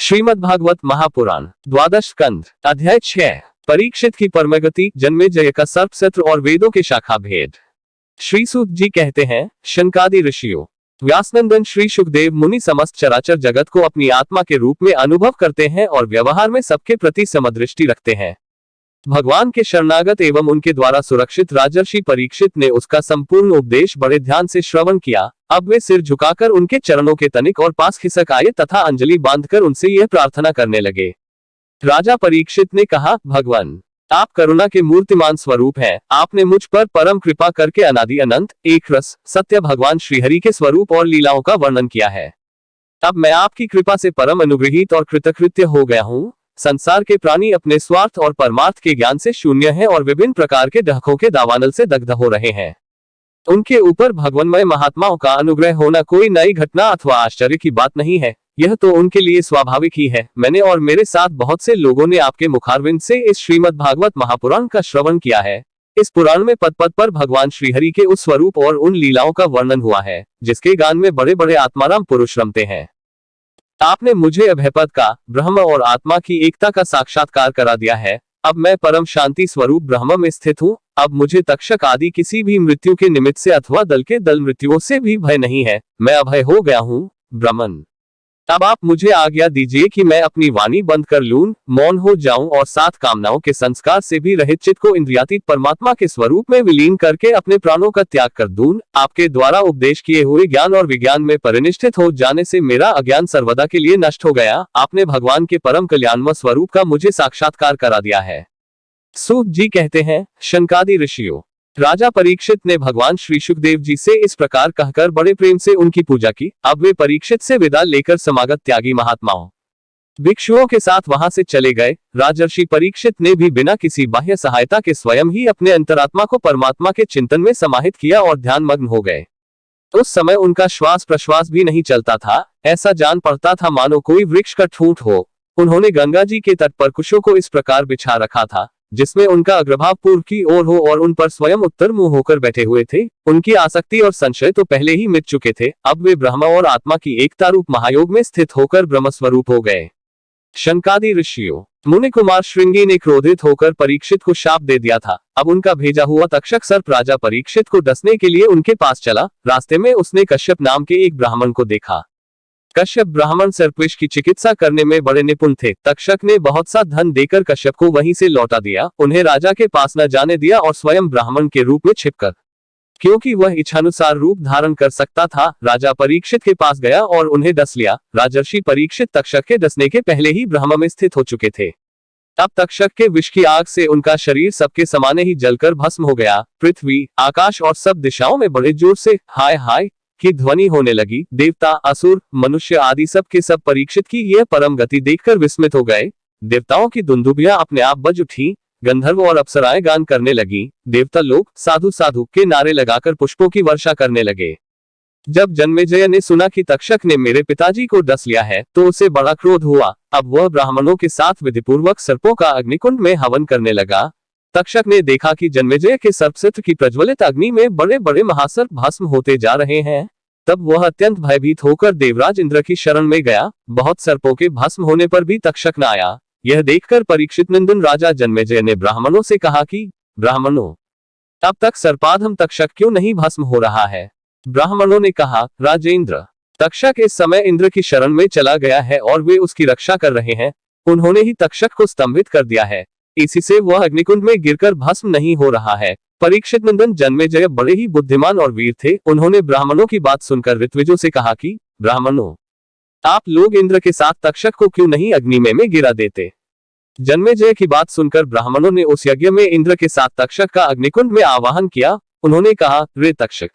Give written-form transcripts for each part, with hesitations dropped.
श्रीमद्भागवत महापुराण द्वादश स्कंध अध्याय 6 परीक्षित की परमगति जन्मेजय का सर्पसत्र और वेदों के शाखा भेद। श्री सूत जी कहते हैं, शनकादि ऋषियों, व्यासनंदन श्री शुकदेव मुनि समस्त चराचर जगत को अपनी आत्मा के रूप में अनुभव करते हैं और व्यवहार में सबके प्रति समदृष्टि रखते हैं। भगवान के शरणागत एवं उनके द्वारा सुरक्षित राजर्षि परीक्षित ने उसका संपूर्ण उपदेश बड़े ध्यान से श्रवण किया। अब वे सिर झुकाकर उनके चरणों के तनिक और पास खिसक आए तथा अंजलि बांधकर उनसे यह प्रार्थना करने लगे। राजा परीक्षित ने कहा, भगवान, आप करुणा के मूर्तिमान स्वरूप हैं। आपने मुझ पर परम कृपा करके अनादि अनंत एक रस सत्य भगवान श्रीहरि के स्वरूप और लीलाओं का वर्णन किया है। अब मैं आपकी कृपा से परम अनुग्रहित और कृतकृत्य हो गया हूँ। संसार के प्राणी अपने स्वार्थ और परमार्थ के ज्ञान से शून्य हैं और विभिन्न प्रकार के डहकों के दावानल से दग्ध हो रहे हैं। उनके ऊपर भगवन्मय महात्माओं का अनुग्रह होना कोई नई घटना अथवा आश्चर्य की बात नहीं है। यह तो उनके लिए स्वाभाविक ही है। मैंने और मेरे साथ बहुत से लोगों ने आपके मुखारविंद से इस श्रीमद्भागवत महापुराण का श्रवण किया है। इस पुराण में पद पद पर भगवान श्रीहरि के उस स्वरूप और उन लीलाओं का वर्णन हुआ है जिसके गान में बड़े बड़े आत्माराम पुरुष रमते हैं। आपने मुझे अभयपद का, ब्रह्म और आत्मा की एकता का साक्षात्कार करा दिया है। अब मैं परम शांति स्वरूप ब्रह्म में स्थित हूँ। अब मुझे तक्षक आदि किसी भी मृत्यु के निमित्त से अथवा दल के दल मृत्युओं से भी भय नहीं है। मैं अभय हो गया हूँ। ब्रह्मन, अब आप मुझे आज्ञा दीजिए कि मैं अपनी वाणी बंद कर लूं, मौन हो जाऊं और सात कामनाओं के संस्कार से भी रहित चित्त को इंद्रियातीत परमात्मा के स्वरूप में विलीन करके अपने प्राणों का त्याग कर दूं। आपके द्वारा उपदेश किए हुए ज्ञान और विज्ञान में परिनिष्ठित हो जाने से मेरा अज्ञान सर्वदा के लिए नष्ट हो गया। आपने भगवान के परम कल्याणमय स्वरूप का मुझे साक्षात्कार करा दिया है। सूत जी कहते हैं, शनकादि ऋषियों, राजा परीक्षित ने भगवान श्री शुकदेव जी से इस प्रकार कहकर बड़े प्रेम से उनकी पूजा की। अब वे परीक्षित से विदा लेकर समागत त्यागी महात्माओं भिक्षुओं के साथ वहां से चले गए। राजर्षि परीक्षित ने भी बिना किसी बाह्य सहायता के स्वयं ही अपने अंतरात्मा को परमात्मा के चिंतन में समाहित किया और ध्यान मग्न हो गए। उस समय उनका श्वास प्रश्वास भी नहीं चलता था। ऐसा जान पड़ता था मानो कोई वृक्ष का ठूंठ हो। उन्होंने गंगा जी के तट पर कुशों को इस प्रकार बिछा रखा था जिसमें उनका अग्रभाग पूर्व की ओर हो और उन पर स्वयं उत्तर मुंह होकर बैठे हुए थे। उनकी आसक्ति और संशय तो पहले ही मिट चुके थे। अब वे ब्रह्म और आत्मा की एकता रूप महायोग में स्थित होकर ब्रह्म स्वरूप हो गए। शनकादि ऋषियों, मुनि कुमार श्रृंगी ने क्रोधित होकर परीक्षित को शाप दे दिया था। अब उनका भेजा हुआ तक्षक सर्प राजा परीक्षित को डसने के लिए उनके पास चला। रास्ते में उसने कश्यप नाम के एक ब्राह्मण को देखा। कश्यप ब्राह्मण सर्पविष की चिकित्सा करने में बड़े निपुण थे। तक्षक ने बहुत सा धन देकर कश्यप को वहीं से लौटा दिया। उन्हें राजा के पास न जाने दिया और स्वयं ब्राह्मण के रूप में छिपकर, क्योंकि वह इच्छानुसार रूप धारण कर सकता था, राजा परीक्षित के पास गया और उन्हें डस लिया। राजर्षि परीक्षित तक्षक के डसने के पहले ही ब्रह्म में स्थित हो चुके थे। अब तक्षक के विष की आग से उनका शरीर सबके समाने ही जलकर भस्म हो गया। पृथ्वी, आकाश और सब दिशाओं में बड़े जोर से हाय हाय की ध्वनि होने लगी। देवता, असुर, मनुष्य आदि सब के सब परीक्षित की यह परम गति देखकर विस्मित हो गए। देवताओं की दुंदुभियां अपने आप बज उठी। गंधर्व और अप्सराएं गान करने लगी। देवता लोग साधु साधु के नारे लगाकर पुष्पों की वर्षा करने लगे। जब जन्मेजय ने सुना कि तक्षक ने मेरे पिताजी को डस लिया है तो उसे बड़ा क्रोध हुआ। अब वह ब्राह्मणों के साथ विधिपूर्वक सर्पों का अग्निकुंड में हवन करने लगा। तक्षक ने देखा कि जन्मेजय के सर्पसत्र की प्रज्वलित अग्नि में बड़े बड़े महासर्प भस्म होते जा रहे हैं। तब वह अत्यंत भयभीत होकर देवराज इंद्र की शरण में गया। बहुत सर्पों के भस्म होने पर भी तक्षक न आया। यह देखकर परीक्षित नंदन राजा जन्मेजय ने ब्राह्मणों से कहा कि ब्राह्मणों, अब तक सर्पाधम तक्षक क्यों नहीं भस्म हो रहा है? ब्राह्मणों ने कहा, राजेंद्र, तक्षक इस समय इंद्र की शरण में चला गया है और वे उसकी रक्षा कर रहे हैं। उन्होंने ही तक्षक को स्तंभित कर दिया है, इसी से वह अग्निकुंड में गिरकर भस्म नहीं हो रहा है। परीक्षित नंदन जन्मेजय बड़े ही बुद्धिमान और वीर थे। उन्होंने ब्राह्मणों की बात सुनकर ऋत्विजों से कहा कि ब्राह्मणों, आप लोग इंद्र के साथ तक्षक को क्यों नहीं अग्नि में गिरा देते? जन्मेजय की बात सुनकर ब्राह्मणों ने उस यज्ञ में इंद्र के साथ तक्षक का अग्निकुंड में आवाहन किया। उन्होंने कहा, रे तक्षक,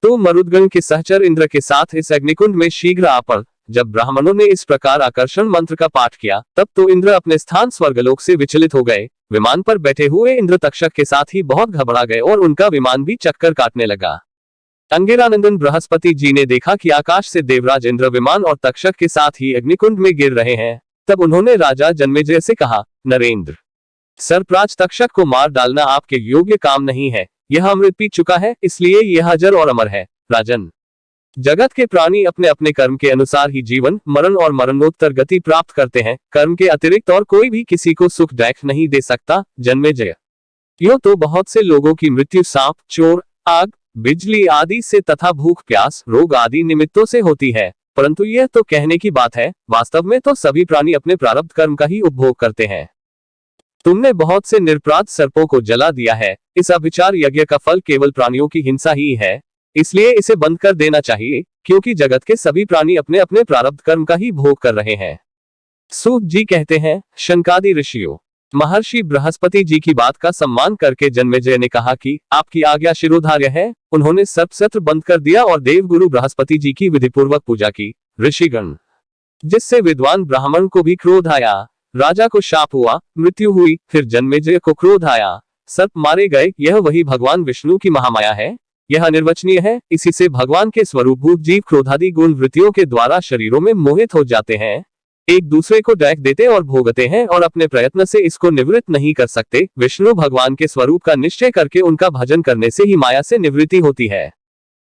तो मरुदगण के सहचर इंद्र के साथ इस अग्निकुंड में शीघ्र आ पड़। जब ब्राह्मणों ने इस प्रकार आकर्षण मंत्र का पाठ किया तब तो इंद्र अपने स्थान स्वर्गलोक से विचलित हो गए। विमान पर बैठे हुए इंद्र तक्षक के साथ ही बहुत घबरा गए और उनका विमान भी चक्कर काटने लगा। अंगिरानंदन बृहस्पति जी ने देखा कि आकाश से देवराज इंद्र विमान और तक्षक के साथ ही अग्निकुंड में गिर रहे हैं। तब उन्होंने राजा जन्मेजय से कहा, नरेंद्र, सर्पराज तक्षक को मार डालना आपके योग्य काम नहीं है। यह अमृत पी चुका है, इसलिए यह अजर और अमर है। राजन, जगत के प्राणी अपने अपने कर्म के अनुसार ही जीवन, मरण और मरणोत्तर गति प्राप्त करते हैं। कर्म के अतिरिक्त और कोई भी किसी को सुख दायक नहीं दे सकता। जन्मेजय, यूं तो बहुत से लोगों की मृत्यु सांप, चोर, आग, बिजली आदि से तथा भूख प्यास, रोग आदि निमित्तों से होती है, परंतु यह तो कहने की बात है। वास्तव में तो सभी प्राणी अपने प्रारब्ध कर्म का ही उपभोग करते हैं। तुमने बहुत से निरपराध सर्पों को जला दिया है। इस अभिचार यज्ञ का फल केवल प्राणियों की हिंसा ही है, इसलिए इसे बंद कर देना चाहिए, क्योंकि जगत के सभी प्राणी अपने अपने प्रारब्ध कर्म का ही भोग कर रहे हैं। सूत जी कहते हैं, शनकादि ऋषियों, महर्षि बृहस्पति जी की बात का सम्मान करके जन्मेजय ने कहा कि आपकी आज्ञा शिरोधार्य है। उन्होंने सर्पसत्र बंद कर दिया और देवगुरु बृहस्पति जी की विधिपूर्वक पूजा की। ऋषिगण, जिससे विद्वान ब्राह्मण को भी क्रोध आया, राजा को शाप हुआ, मृत्यु हुई, फिर जन्मेजय को क्रोध आया, सर्प मारे गए। यह वही भगवान विष्णु की महामाया है। यह अनिर्वचनीय है। इसी से भगवान के स्वरूपभूत जीव क्रोधादि गुण वृत्तियों के द्वारा शरीरों में मोहित हो जाते हैं, एक दूसरे को दैख देते और भोगते हैं और अपने प्रयत्न से इसको निवृत्त नहीं कर सकते। विष्णु भगवान के स्वरूप का निश्चय करके उनका भजन करने से ही माया से निवृत्ति होती है।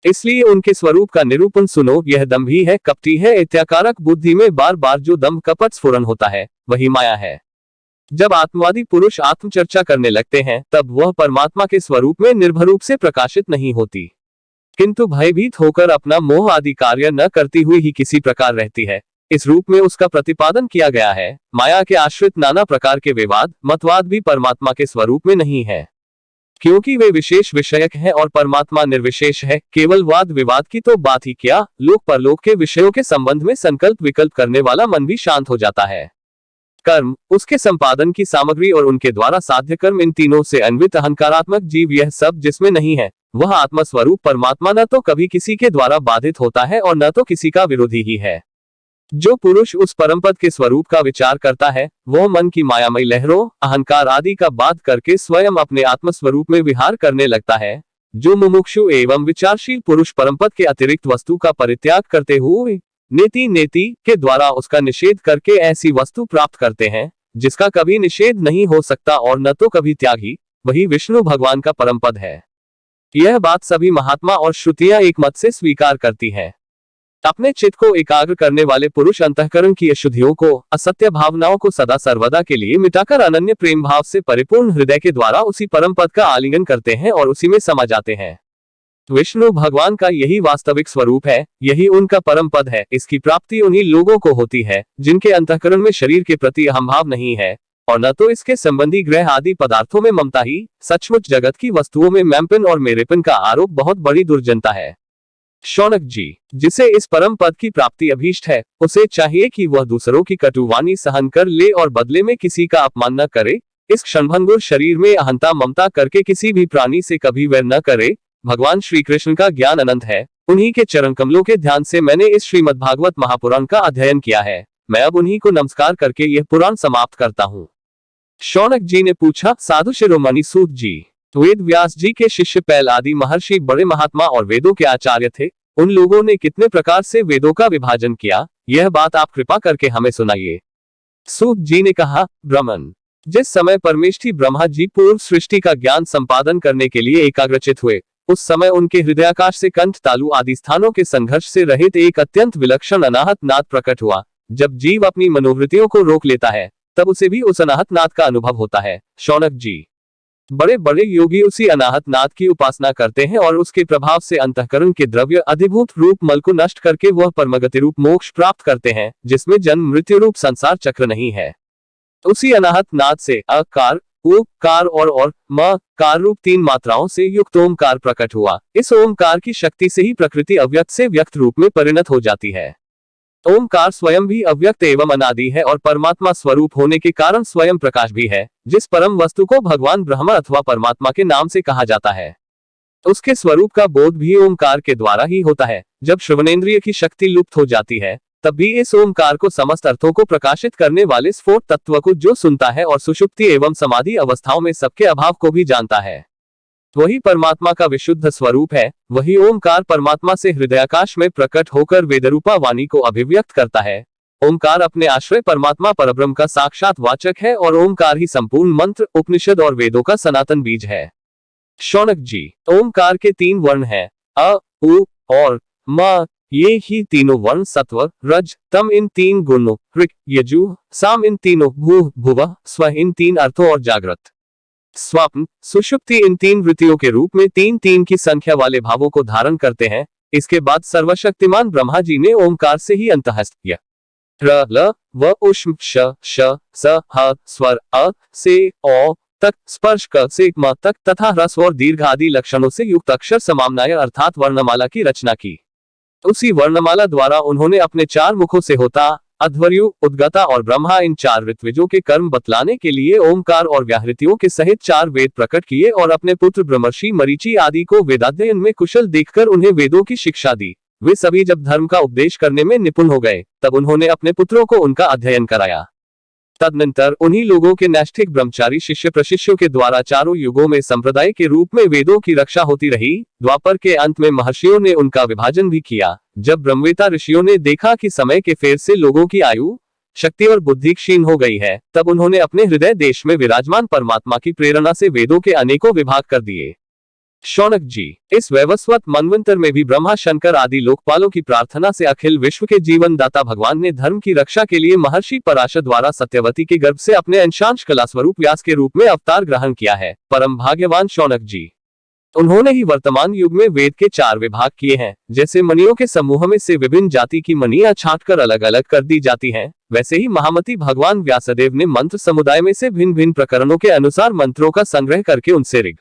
इसलिए उनके स्वरूप का निरूपण सुनो। यह दंभी है, कपटी है इत्याकारक बुद्धि में बार बार जो दंभ कपट स्फुरन होता है, वही माया है। जब आत्मवादी पुरुष आत्मचर्चा करने लगते हैं, तब वह परमात्मा के स्वरूप में निर्भर रूप से प्रकाशित नहीं होती, किंतु भयभीत होकर अपना मोह आदि कार्य न करती हुई ही किसी प्रकार रहती है। इस रूप में उसका प्रतिपादन किया गया है। माया के आश्रित नाना प्रकार के विवाद, मतवाद भी परमात्मा के स्वरूप में नहीं है, क्योंकि वे विशेष विषयक हैं और परमात्मा निर्विशेष है। केवल वाद विवाद की तो बात ही क्या, लोक परलोक के विषयों के संबंध में संकल्प विकल्प करने वाला मन भी शांत हो जाता है। कर्म, उसके संपादन की सामग्री और उनके द्वारा साध्य कर्म, इन तीनों से अन्वित अहंकारात्मक जीव, यह सब जिसमें नहीं है, वह आत्मस्वरूप परमात्मा न तो कभी किसी के द्वारा बाधित होता है और न तो किसी का विरोधी ही है। जो पुरुष उस परमपद के स्वरूप का विचार करता है, वह मन की मायामयी लहरों, अहंकार आदि का बाध करके स्वयं अपने आत्मस्वरूप में विहार करने लगता है। जो मुमुक्षु एवं विचारशील पुरुष परमपद के अतिरिक्त वस्तु का परित्याग करते हुए नेति नेति के द्वारा उसका निषेध करके ऐसी वस्तु प्राप्त करते हैं जिसका कभी निषेध नहीं हो सकता और न तो कभी त्याग ही, वही विष्णु भगवान का परमपद है। यह बात सभी महात्मा और श्रुतियां एक मत से स्वीकार करती हैं। अपने चित्त को एकाग्र करने वाले पुरुष अंतःकरण की अशुद्धियों को, असत्य भावनाओं को सदा सर्वदा के लिए मिटाकर अनन्य प्रेम भाव से परिपूर्ण हृदय के द्वारा उसी परम पद का आलिंगन करते हैं और उसी में समा जाते हैं। विष्णु भगवान का यही वास्तविक स्वरूप है, यही उनका परम पद है। इसकी प्राप्ति उन्हीं लोगों को होती है जिनके अंतःकरण में शरीर के प्रति अहंभाव नहीं है और न तो इसके संबंधी ग्रह आदि पदार्थों में ममता ही। सचमुच जगत की वस्तुओं में मैंपन और मेरेपन का आरोप बहुत बड़ी दुर्जनता है। शौनक जी, जिसे इस परम पद की प्राप्ति अभीष्ट है, उसे चाहिए कि वह दूसरों की कटुवाणी सहन कर ले और बदले में किसी का अपमान न करे। इस क्षणभंगुर शरीर में अहंता ममता करके किसी भी प्राणी से कभी वैर न करे। भगवान श्री कृष्ण का ज्ञान अनंत है। उन्हीं के चरण कमलों के ध्यान से मैंने इस श्रीमद्भागवत महापुराण का अध्ययन किया है। मैं अब उन्हीं को नमस्कार करके यह पुराण समाप्त करता हूँ। शौनक जी ने पूछा, साधु शिरोमणि सूत जी, वेद व्यास जी के शिष्य पैल आदि महर्षि बड़े महात्मा और वेदों के आचार्य थे। उन लोगों ने कितने प्रकार से वेदों का विभाजन किया, यह बात आप कृपा करके हमें सुनाइए। सूत जी ने कहा, ब्रह्मन, जिस समय परमेष्ठी ब्रह्मा जी पूर्व सृष्टि का ज्ञान संपादन करने के लिए एकाग्रचित हुए, उस समय उनके हृदयाकाश से कंठ तालु आदि स्थानों के संघर्ष से रहित एक अत्यंत विलक्षण अनाहत नाद प्रकट हुआ। जब जीव अपनी मनोवृत्तियों को रोक लेता है, तब उसे भी उस अनाहत नाद का अनुभव होता है। शौनक जी, बड़े बड़े योगी उसी अनाहत नाद की उपासना करते हैं और उसके प्रभाव से अंतःकरण के द्रव्य अधिभूत रूप मल को नष्ट करके वह परमगति रूप मोक्ष प्राप्त करते हैं, जिसमें जन्म मृत्यु रूप संसार चक्र नहीं है। उसी अनाहत नाद से अकार, उकार और म कार रूप तीन मात्राओं से युक्त ओमकार प्रकट हुआ। इस ओमकार की शक्ति से ही प्रकृति अव्यक्त से व्यक्त रूप में परिणत हो जाती है। ओमकार स्वयं भी अव्यक्त एवं अनादि है और परमात्मा स्वरूप होने के कारण स्वयं प्रकाश भी है। जिस परम वस्तु को भगवान ब्रह्मा अथवा परमात्मा के नाम से कहा जाता है, उसके स्वरूप का बोध भी ओमकार के द्वारा ही होता है। जब श्रवणेंद्रिय की शक्ति लुप्त हो जाती है, तब भी इस ओमकार को समस्त अर्थों को प्रकाशित करने वाले स्फोट तत्व को जो सुनता है और सुषुप्ति एवं समाधि अवस्थाओं में सबके अभाव को भी जानता है, वही परमात्मा का विशुद्ध स्वरूप है। वही ओमकार परमात्मा से हृदयाकाश में प्रकट होकर वेदरूपा वाणी को अभिव्यक्त करता है। ओमकार अपने आश्रय परमात्मा परब्रह्म का साक्षात वाचक है और ओमकार ही संपूर्ण मंत्र, उपनिषद और वेदों का सनातन बीज है। शौनक जी, ओमकार के तीन वर्ण हैं, अ, उ और म, ये ही तीनों वर्ण सत्व रज तम इन तीन गुणों ऋक यजु साम इन तीनों भू भुवः स्व इन तीन अर्थों और जागृत स्वप्न सुषुप्ति इन तीन वृत्तियों के रूप में तीन तीन की संख्या वाले भावों को धारण करते हैं। इसके बाद सर्वशक्तिमान ब्रह्मा जी ने ओमकार से ही अंतःस्थ किया। र ल व उष्म श श स ह स्वर अ से ओ तक स्पर्श क से म तक तथा ह्रस्व और दीर्घ आदि लक्षणों से युक्त अक्षर समाम्नाय अर्थात वर्णमाला की रचना की। उसी वर्णमाला द्वारा उन्होंने अपने चार मुखों से होता अध्वर्यु उद्गता और ब्रह्मा इन चार ऋत्विजों के कर्म बतलाने के लिए ओमकार और व्याहृतियों के सहित चार वेद प्रकट किए और अपने पुत्र ब्रह्मर्षि मरीचि आदि को वेदाध्ययन में कुशल देखकर उन्हें वेदों की शिक्षा दी। वे सभी जब धर्म का उपदेश करने में निपुण हो गए तब उन्होंने अपने पुत्रों को उनका अध्ययन कराया। तदनंतर उन्हीं लोगों के नैष्ठिक ब्रह्मचारी शिष्य प्रशिष्यों के द्वारा चारों युगों में संप्रदाय के रूप में वेदों की रक्षा होती रही। द्वापर के अंत में महर्षियों ने उनका विभाजन भी किया। जब ब्रह्मवेता ऋषियों ने देखा कि समय के फेर से लोगों की आयु शक्ति और बुद्धि क्षीण हो गई है, तब उन्होंने अपने हृदय देश में विराजमान परमात्मा की प्रेरणा से वेदों के अनेकों विभाग कर दिए। शौनक जी, इस वैवस्वत मनवंतर में भी ब्रह्मा शंकर आदि लोकपालों की प्रार्थना से अखिल विश्व के जीवन दाता भगवान ने धर्म की रक्षा के लिए महर्षि पराशर द्वारा सत्यवती के गर्भ से अपने अंशांश कला स्वरूप व्यास के रूप में अवतार ग्रहण किया है। परम भाग्यवान शौनक जी, उन्होंने ही वर्तमान युग में वेद के चार विभाग किए हैं। जैसे मणियों के समूह में से विभिन्न जाति की मणियां छांटकर अलग अलग कर दी जाती हैं, वैसे ही महामती भगवान व्यासदेव ने मंत्र समुदाय में से भिन्न भिन्न प्रकरणों के अनुसार मंत्रों का संग्रह करके उनसे ऋग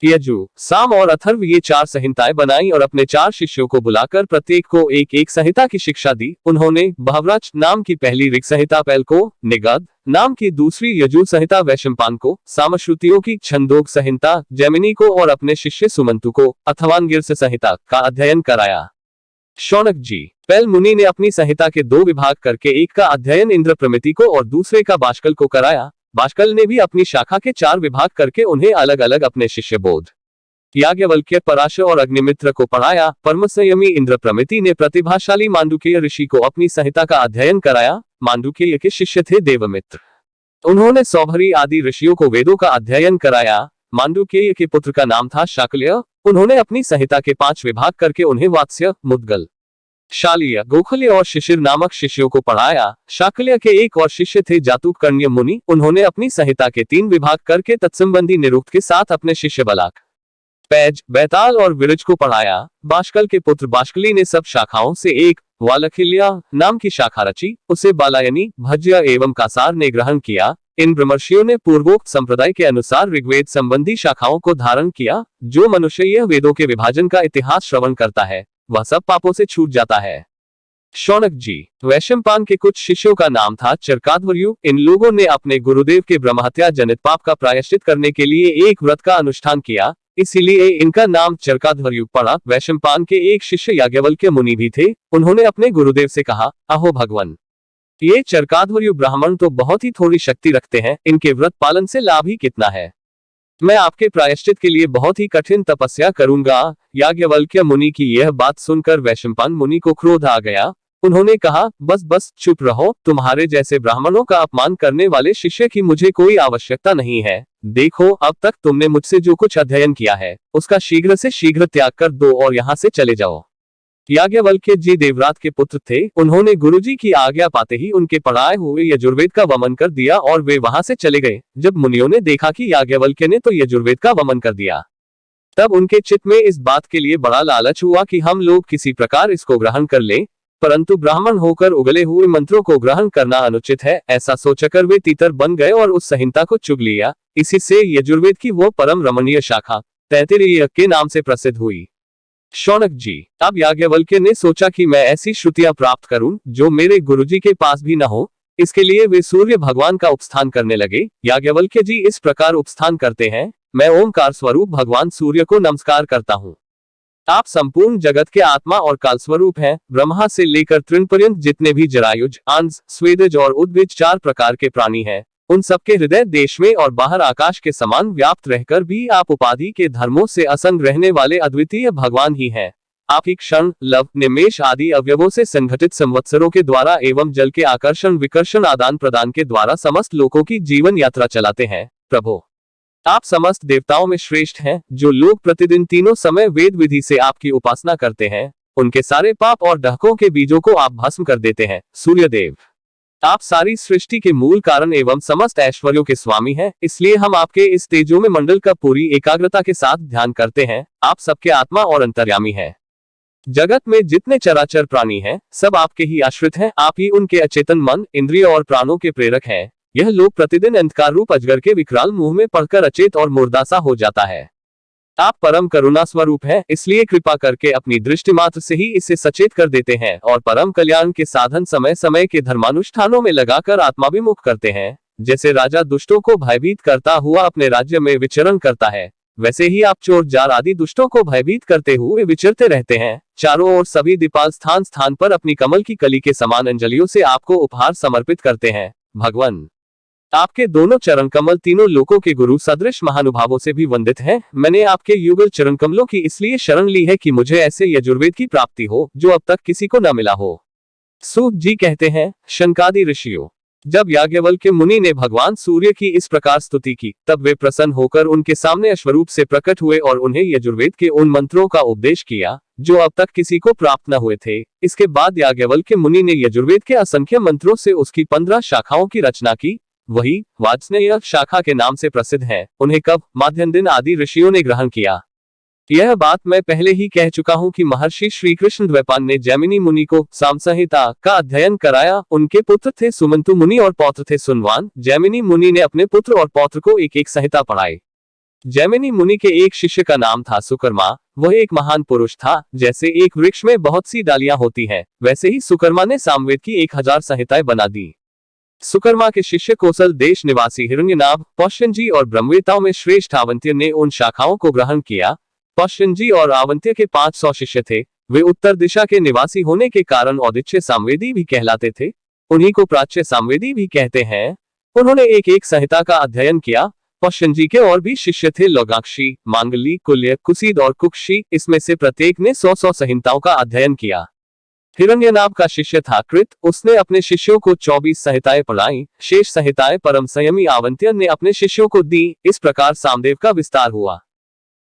यजु साम और अथर्व ये चार संहिताएं बनाई और अपने चार शिष्यों को बुलाकर प्रत्येक को एक एक संहिता की शिक्षा दी। उन्होंने बहवराच नाम की पहली ऋग संहिता पैल को, निगद नाम की दूसरी यजु संहिता वैशंपान को, सामश्रुतियों की छंदोग संहिता जैमिनी को और अपने शिष्य सुमंतु को अथर्वांगिरस संहिता का अध्ययन कराया। शौनक जी, पैल मुनि ने अपनी संहिता के दो विभाग करके एक का अध्ययन इंद्र प्रमिति को और दूसरे का बाष्कल को कराया। बाष्कल ने भी अपनी शाखा के चार विभाग करके उन्हें अलग अलग अपने शिष्य बोध याज्ञवल्क्य पराशर और अग्निमित्र को पढ़ाया। परम संयमी इंद्र प्रमिति ने प्रतिभाशाली मांडुक्य ऋषि को अपनी संहिता का अध्ययन कराया। मांडुक्य के शिष्य थे देवमित्र। उन्होंने सौभरी आदि ऋषियों को वेदों का अध्ययन कराया। मांडुक्य के पुत्र का नाम था शाक्य। उन्होंने अपनी संहिता के 5 विभाग करके उन्हें वात्स्य, मुद्गल, शालिय, गोखल्य और शिशिर नामक शिष्यों को पढ़ाया। शाक्य के एक और शिष्य थे जातुकर्ण्य मुनि। उन्होंने अपनी संहिता के 3 विभाग करके तत्संबंधी निरुक्त के साथ अपने शिष्य बलाक, पैज, बैताल और विरज को पढ़ाया। बाष्कल के पुत्र बाष्कली ने सब शाखाओं से एक वालखिल्या नाम की शाखा रची। उसे बालायनी, भज्य एवं कासार ने ग्रहण किया। इन ब्रह्मर्षियों ने पूर्वोक्त संप्रदाय के अनुसार ऋग्वेद संबंधी शाखाओं को धारण किया। जो मनुष्य यह वेदों के विभाजन का इतिहास श्रवण करता है वह सब पापों से छूट जाता है। शौनक जी, वैशंपान के कुछ शिष्यों का नाम था चरकाध्वर्यु। इन लोगों ने अपने गुरुदेव के ब्रह्महत्या जनित पाप का प्रायश्चित करने के लिए एक व्रत का अनुष्ठान किया, इसीलिए इनका नाम चरकाध्वर्यु पड़ा। वैशंपान के एक शिष्य याज्ञवल्क्य मुनि भी थे। उन्होंने अपने गुरुदेव से कहा, अहो भगवान, ये चरकाध्वर्यु ब्राह्मण तो बहुत ही थोड़ी शक्ति रखते हैं, इनके व्रत पालन से लाभ ही कितना है। मैं आपके प्रायश्चित के लिए बहुत ही कठिन तपस्या करूंगा। याज्ञवल्क्य मुनि की यह बात सुनकर वैशंपायन मुनि को क्रोध आ गया। उन्होंने कहा, बस बस चुप रहो, तुम्हारे जैसे ब्राह्मणों का अपमान करने वाले शिष्य की मुझे कोई आवश्यकता नहीं है। देखो, अब तक तुमने मुझसे जो कुछ अध्ययन किया है उसका शीघ्र से शीघ्र त्याग कर दो और यहाँ से चले जाओ। याज्ञवल्क्य जी देवरात के पुत्र थे। उन्होंने गुरुजी की आज्ञा पाते ही उनके पढ़ाए हुए यजुर्वेद का वमन कर दिया और वे वहां से चले गए। जब मुनियों ने देखा कि याज्ञवल्क्य ने तो यजुर्वेद का वमन कर दिया, तब उनके चित्त में इस बात के लिए बड़ा लालच हुआ कि हम लोग किसी प्रकार इसको ग्रहण कर लें, परंतु ब्राह्मण होकर उगले हुए मंत्रों को ग्रहण करना अनुचित है। ऐसा सोचकर वे तीतर बन गए और उस संहिता को चुग लिया। इसी से यजुर्वेद की वो परम रमणीय शाखा तैत्तिरीय के नाम से प्रसिद्ध हुई। शौनक जी, अब याज्ञवल्क्य ने सोचा कि मैं ऐसी श्रुतियां प्राप्त करूं जो मेरे गुरुजी के पास भी न हो। इसके लिए वे सूर्य भगवान का उपस्थान करने लगे। याज्ञवल्क्य जी इस प्रकार उपस्थान करते हैं, मैं ओमकार स्वरूप भगवान सूर्य को नमस्कार करता हूं। आप संपूर्ण जगत के आत्मा और काल स्वरूप हैं। ब्रह्मा से लेकर तृण पर्यंत जितने भी जरायुज, अंश, स्वेदज और उद्भिज 4 प्रकार के प्राणी हैं, उन सबके हृदय देश में और बाहर आकाश के समान व्याप्त रहकर भी आप उपाधि के धर्मों से असंग रहने वाले अद्वितीय भगवान ही हैं। आप ही क्षण, लव, निमेष आदि अवयवों से संघटित संवत्सरों के द्वारा एवं जल के आकर्षण विकर्षण आदान प्रदान के द्वारा समस्त लोकों की जीवन यात्रा चलाते हैं। प्रभु, आप समस्त देवताओं में श्रेष्ठ हैं। जो लोग प्रतिदिन तीनों समय वेद विधि से आपकी उपासना करते हैं उनके सारे पाप और डहकों के बीजों को आप भस्म कर देते हैं। सूर्यदेव, आप सारी सृष्टि के मूल कारण एवं समस्त ऐश्वर्यों के स्वामी हैं, इसलिए हम आपके इस तेजोमय मंडल का पूरी एकाग्रता के साथ ध्यान करते हैं। आप सबके आत्मा और अंतर्यामी हैं। जगत में जितने चराचर प्राणी हैं, सब आपके ही आश्रित हैं। आप ही उनके अचेतन मन, इंद्रिय और प्राणों के प्रेरक हैं। यह लोक प्रतिदिन अंधकार रूप अजगर के विकराल मुंह में पड़कर अचेत और मुर्दासा हो जाता है। आप परम करुणा स्वरूप हैं, इसलिए कृपा करके अपनी दृष्टि मात्र से ही इसे सचेत कर देते हैं और परम कल्याण के साधन समय समय के धर्मानुष्ठानों में लगाकर आत्माभिमुख करते हैं। जैसे राजा दुष्टों को भयभीत करता हुआ अपने राज्य में विचरण करता है, वैसे ही आप चोर जार आदि दुष्टों को भयभीत करते हुए विचरते रहते हैं। चारों ओर सभी दीपाल स्थान स्थान पर अपनी कमल की कली के समान अंजलियों से आपको उपहार समर्पित करते हैं। भगवान, आपके दोनों चरण कमल तीनों लोकों के गुरु सदृश महानुभावों से भी वंदित हैं। मैंने आपके युगल चरण कमलों की इसलिए शरण ली है कि मुझे ऐसे यजुर्वेद की प्राप्ति हो जो अब तक किसी को न मिला हो। सूत जी कहते हैं, शनकादि ऋषियों, जब याज्ञवल्क्य मुनि ने भगवान सूर्य की इस प्रकार स्तुति की, तब वे प्रसन्न होकर उनके सामने अश्वरूप से प्रकट हुए और उन्हें यजुर्वेद के उन मंत्रों का उपदेश किया जो अब तक किसी को प्राप्त न हुए थे। इसके बाद याज्ञवल्क्य मुनि ने यजुर्वेद के असंख्य मंत्रों से उसकी 15 शाखाओं की रचना की। वही वाजस्नेय शाखा के नाम से प्रसिद्ध है। उन्हें कब, माध्यन्दिन आदि ऋषियों ने ग्रहण किया। यह बात मैं पहले ही कह चुका हूँ कि महर्षि श्री कृष्ण द्वैपायन ने जैमिनी मुनि को साम संहिता का अध्ययन कराया। उनके पुत्र थे सुमंतु मुनि और पौत्र थे सुनवान। जैमिनी मुनि ने अपने पुत्र और पौत्र को एक एक संहिता पढ़ाई। जैमिनी मुनि के एक शिष्य का नाम था सुकर्मा। वह एक महान पुरुष था। जैसे एक वृक्ष में बहुत सी डालियां होती हैं, वैसे ही सुकर्मा ने सामवेद की 1000 संहिताएं बना दी। सुकर्मा के शिष्य कोसल देश निवासी हिरण्यनाभ, पौष्यनजी और ब्रह्मवेताओं में श्रेष्ठ अवंत्य ने उन शाखाओं को ग्रहण किया। पौष्यनजी और अवंत्य के 500 शिष्य थे। वे उत्तर दिशा के निवासी होने के कारण औदिच्य सामवेदी भी कहलाते थे। उन्हीं को प्राच्य सामवेदी भी कहते हैं। उन्होंने एक एक संहिता का अध्ययन किया। पौष्यनजी के और भी शिष्य थे, लोगाक्षी, मांगली, कुल्य, कुसीद और कुक्षी। इसमें से प्रत्येक ने 100 संहिताओं का अध्ययन किया। हिरण्यनाभ का शिष्य था कृत। उसने अपने शिष्यों को 24 संहिताएं पढ़ाई। शेष संहिताएं परम संयमी अवंत्य ने अपने शिष्यों को दी। इस प्रकार सामदेव का विस्तार हुआ।